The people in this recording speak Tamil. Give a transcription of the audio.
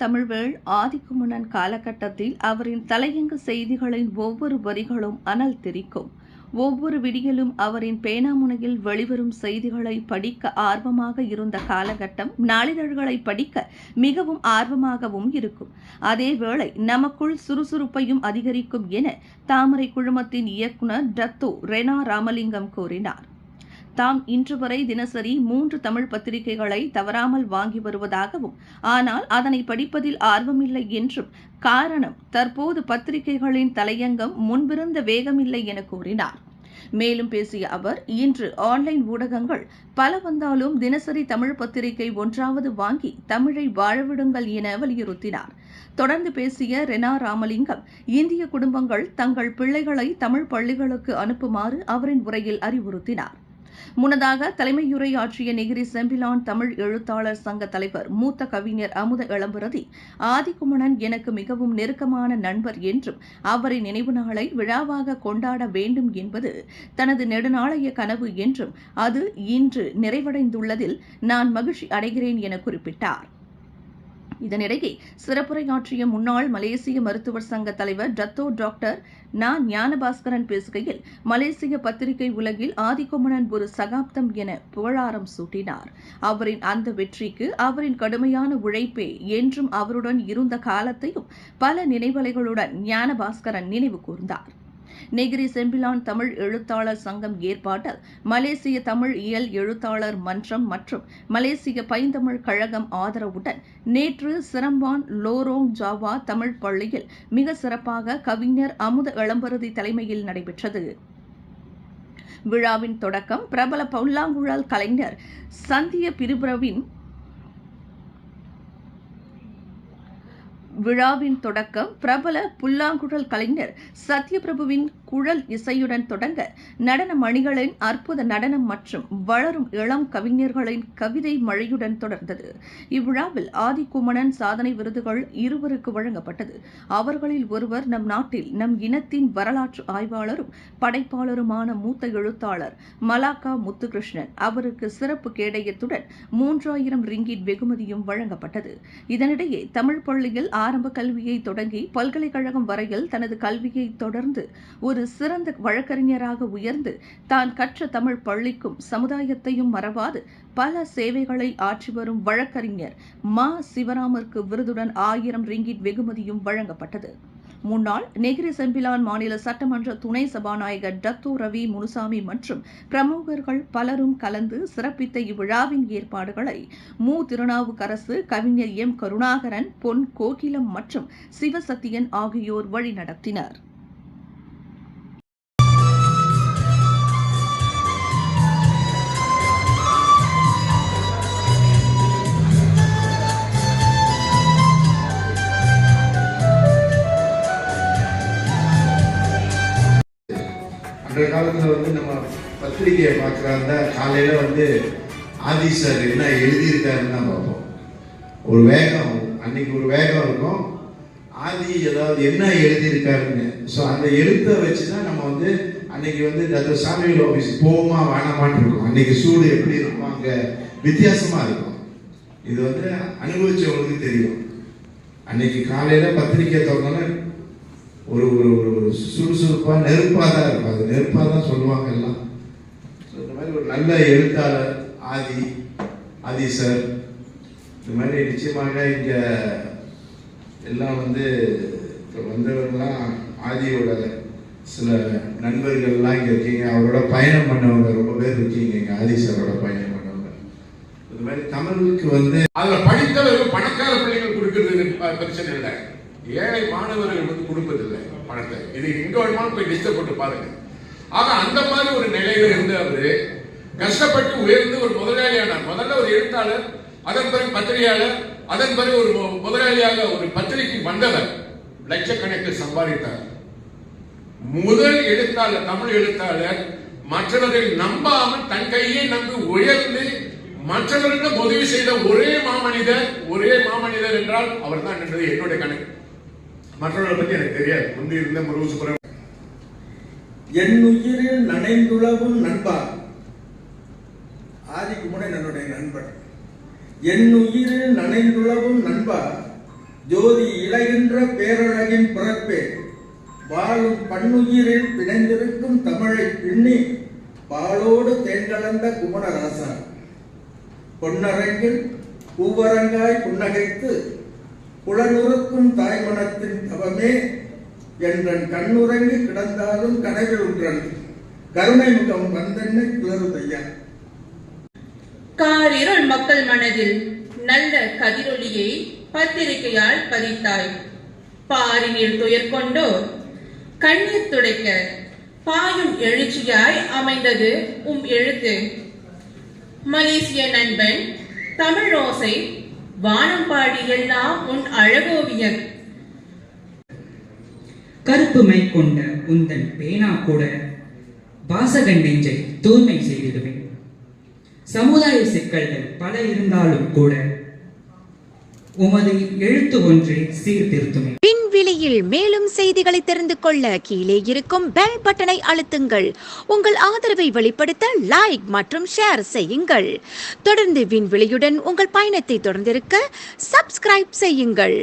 தமிழ்வேள் ஆதிக்குமணன் காலகட்டத்தில் அவரின் தலையங்கு செய்திகளின் ஒவ்வொரு வரிகளும் அனல் தெரிக்கும். ஒவ்வொரு விடியலும் அவரின் பேனாமுனையில் வெளிவரும் செய்திகளை படிக்க ஆர்வமாக இருந்த காலகட்டம் நாளிதழ்களை படிக்க மிகவும் ஆர்வமாகவும் இருக்கும். அதேவேளை நமக்குள் சுறுசுறுப்பையும் அதிகரிக்கும் என தாமரை குழுமத்தின் இயக்குநர் டத்தோ ரெனா ராமலிங்கம் கூறினார். தாம் இன்று வரை தினசரி 3 தமிழ் பத்திரிகைகளை தவறாமல் வாங்கி வருவதாகவும், ஆனால் அதனை படிப்பதில் ஆர்வமில்லை என்றும், காரணம் தற்போது பத்திரிகைகளின் தலையங்கம் முன்பிருந்த வேகமில்லை என கூறினார். மேலும் பேசிய அவர், இன்று ஆன்லைன் ஊடகங்கள் பல வந்தாலும் தினசரி தமிழ் பத்திரிகை ஒன்றாவது வாங்கி தமிழை வாழவிடுங்கள் என வலியுறுத்தினார். தொடர்ந்து பேசிய ரெனா ராமலிங்கம், இந்திய குடும்பங்கள் தங்கள் பிள்ளைகளை தமிழ் பள்ளிகளுக்கு அனுப்புமாறு அவரின் உரையில் அறிவுறுத்தினார். முன்னதாக தலைமையுரையாற்றிய நெகிரி செம்பிலான் தமிழ் எழுத்தாளர் சங்க தலைவர் மூத்த கவிஞர் அமுத இளம்பரதி, ஆதிக்குமணன் எனக்கு மிகவும் நெருக்கமான நண்பர் என்றும் அவரின் நினைவு நாளை விழாவாக கொண்டாட வேண்டும் என்பது தனது நெடுநாளைய கனவு என்றும் அது இன்று நிறைவடைந்துள்ளதில் நான் மகிழ்ச்சி அடைகிறேன் என குறிப்பிட்டார். இதனிடையே சிறப்புரையாற்றிய முன்னாள் மலேசிய மருத்துவர் சங்க தலைவர் டத்தோ டாக்டர் ஞானபாஸ்கரன் பேசுகையில், மலேசிய பத்திரிகை உலகில் ஆதிக்குமணன் ஒரு சகாப்தம் என புகழாரம் சூட்டினார். அவரின் அந்த வெற்றிக்கு அவரின் கடுமையான உழைப்பே என்றும் அவருடன் இருந்த காலத்தையும் பல நினைவலைகளுடன் ஞானபாஸ்கரன் நினைவு கூர்ந்தார். நெகிரி செம்பிலான் தமிழ் எழுத்தாளர் சங்கம் ஏற்பாட்டில் மலேசிய தமிழ் இயல் எழுத்தாளர் மன்றம் மற்றும் மலேசிய பைந்தமிழ் கழகம் ஆதரவுடன் நேற்று சிரம்பான் லோரோங் ஜாவா தமிழ் பள்ளியில் மிக சிறப்பாக கவிஞர் அமுத இளம்பரதி தலைமையில் நடைபெற்றது. விழாவின் தொடக்கம் பிரபல புல்லாங்குழல் கலைஞர் சந்திய பிரிபுரவின் பிரபல புல்லாங்குழல் கலைஞர் சத்யபிரபுவின் குழல் இசையுடன் தொடங்க நடன மணிகளின் அற்புத நடனம் மற்றும் வளரும் இளம் கவிஞர்களின் கவிதை மழையுடன் தொடர்ந்தது. இவ்விழாவில் ஆதிக்குமணன் சாதனை விருதுகள் இருவருக்கு வழங்கப்பட்டது. அவர்களில் ஒருவர் நம் நாட்டில் நம் இனத்தின் வரலாற்று ஆய்வாளரும் படைப்பாளருமான மூத்த எழுத்தாளர் மலாக்கா முத்துகிருஷ்ணன். அவருக்கு சிறப்பு கேடயத்துடன் 3000 ரிங்கிட் வெகுமதியும் வழங்கப்பட்டது. இதனிடையே தமிழ் பள்ளியில் ஆரம்ப கல்வியை தொடங்கி பல்கலைக்கழகம் வரையில் தனது கல்வியை தொடர்ந்து ஒரு சிறந்த வழக்கறிஞராக உயர்ந்து தான் கற்ற தமிழ் பள்ளிக்கும் சமுதாயத்தையும் மறவாது பல சேவைகளை ஆற்றி வரும் வழக்கறிஞர் மா சிவராமருக்கு விருதுடன் 1000 ரிங்கிட் வெகுமதியும் வழங்கப்பட்டது. முன்னாள் நெகிரி செம்பிலான் மாநில சட்டமன்ற துணை சபாநாயகர் டத்தோ ரவி முனுசாமி மற்றும் பிரமுகர்கள் பலரும் கலந்து சிறப்பித்த இவ்விழாவின் ஏற்பாடுகளை திருநாவுக்கரசு, கவிஞர் எம் கருணாகரன், பொன் கோகிலம் மற்றும் சிவசத்தியன் ஆகியோர் வழிநடத்தினர். அன்றைய காலத்தில் நம்ம பத்திரிகையை பார்க்குறாருந்தா காலையில் ஆதி சார் என்ன எழுதியிருக்காருன்னு தான் பார்ப்போம். ஒரு வேகம், அன்னைக்கு ஒரு வேகம் இருக்கும். ஆதி ஏதாவது என்ன எழுதியிருக்காருன்னு, ஸோ அந்த எழுத்தை வச்சு தான் நம்ம அன்னைக்கு டாக்டர் சாமியல் ஆஃபீஸ் போமா வேணாமான்னு இருக்கும். அன்னைக்கு சூடு எப்படி இருக்கும், அங்கே வித்தியாசமாக இருக்கும். இது அனுபவிச்சவங்களுக்கு தெரியும். அன்னைக்கு காலையில் பத்திரிகை திறந்தோன்னே ஒரு ஒரு சுறுசுறுப்பாக நெருப்பாக தான் இருக்கும். அது நெருப்பாக தான் சொல்லுவாங்க எல்லாம். இந்த மாதிரி ஒரு நல்ல எழுத்தாளர் ஆதி சார். இந்த மாதிரி நிச்சயமாக இங்கே எல்லாம் வந்தவர்கள்லாம் ஆதியோட சில நண்பர்கள்லாம் இங்கே இருக்கீங்க. அவரோட பயணம் பண்ணவங்க ரொம்ப பேர் இருக்கீங்க. இங்கே ஆதி சாரோட பயணம் பண்ணவங்க. இந்த மாதிரி தமிழுக்கு அதில் படித்தவர்கள் பணக்கார பிள்ளைகள் கொடுக்கறது பிரச்சனை இல்லை. ஏழை மாணவர்கள் கொடுப்பதில்லை பணத்தை. இது எங்க வேணுமாலும் போய் டிஸ்டர்ப் பண்ணி பாருங்க. ஆக அந்த மாதிரி ஒரு நிலையில இருந்து அவரு கஷ்டப்பட்டு உயர்ந்து ஒரு முதலாளியானார். முதல்ல ஒரு எழுத்தாளர், அதன் பிறகு பத்திரிகையாளர், அதன் பிறகு ஒரு முதலாளியாக ஒரு பத்திரிகை வந்தவர். லட்சக்கணக்கில் சம்பாதித்தார். முதல் எழுத்தாளர், தமிழ் எழுத்தாளர் மற்றவர்களை நம்பாமல் தன் கையை நம்பி உயர்ந்து மற்றவர்களுக்கு உதவி செய்த ஒரே மாமனிதர் என்றால் அவர் தான் என்பது என்னுடைய கணக்கு. மற்றவர்களை பத்தி எனக்கு தெரியாது. முந்தி இருந்த முருகசுப்புரம் என் உயிரில் நனைந்துளவும் நண்பா. ஆதிக்குமணன் என்னுடைய நண்பர். என் உயிரில் நனைந்துளவும் நண்பா, ஜோதி இளைகின்ற பேரழகின் பிறப்பே, வாழும் பண்ணுயிரில் பிணைந்திருக்கும் தமிழை பின்னி பாலோடு தேன்கலந்த குமணராசா, பொன்னரங்கில் பூவரங்காய் புன்னகைத்து புலனுறுக்கும் தாய்மனத்தின் தவமே என்றன் கண்ணுறங்கி கிடந்தாலும் கனவில் உன்றன் கருணை முகம் வந்தென்னை கிளறுதையா. காரிருள் மக்கள் மனதில் நல்ல கதிரொளியை பத்திரிகையால் பதித்தாய். பாரினில் துயர் கொண்டோர் கண்ணீர் துடைக்க பாயும் எழுச்சியாய் அமைந்தது எழுத்து. மலேசிய நண்பன் தமிழோசை வானம் பாடி எல்லாம் உன் அழகோவியன். கருப்பு மை கொண்ட உந்தன் பேனா கூட வாசகன் நெஞ்சை தூய்மை செய்திடுவேன். சமுதாய சிக்கல்கள் பல இருந்தாலும் கூட உமது எழுத்து ஒன்றே சீர்திருத்துமே. விண்வெளியில் மேலும் செய்திகளை தெரிந்து கொள்ள கீழே இருக்கும் பெல் பட்டனை அழுத்துங்கள். உங்கள் ஆதரவை வெளிப்படுத்த லைக் மற்றும் ஷேர் செய்யுங்கள். தொடர்ந்து விண்வெளியுடன் உங்கள் பயணத்தை தொடர்ந்திருக்க சப்ஸ்கிரைப் செய்யுங்கள்.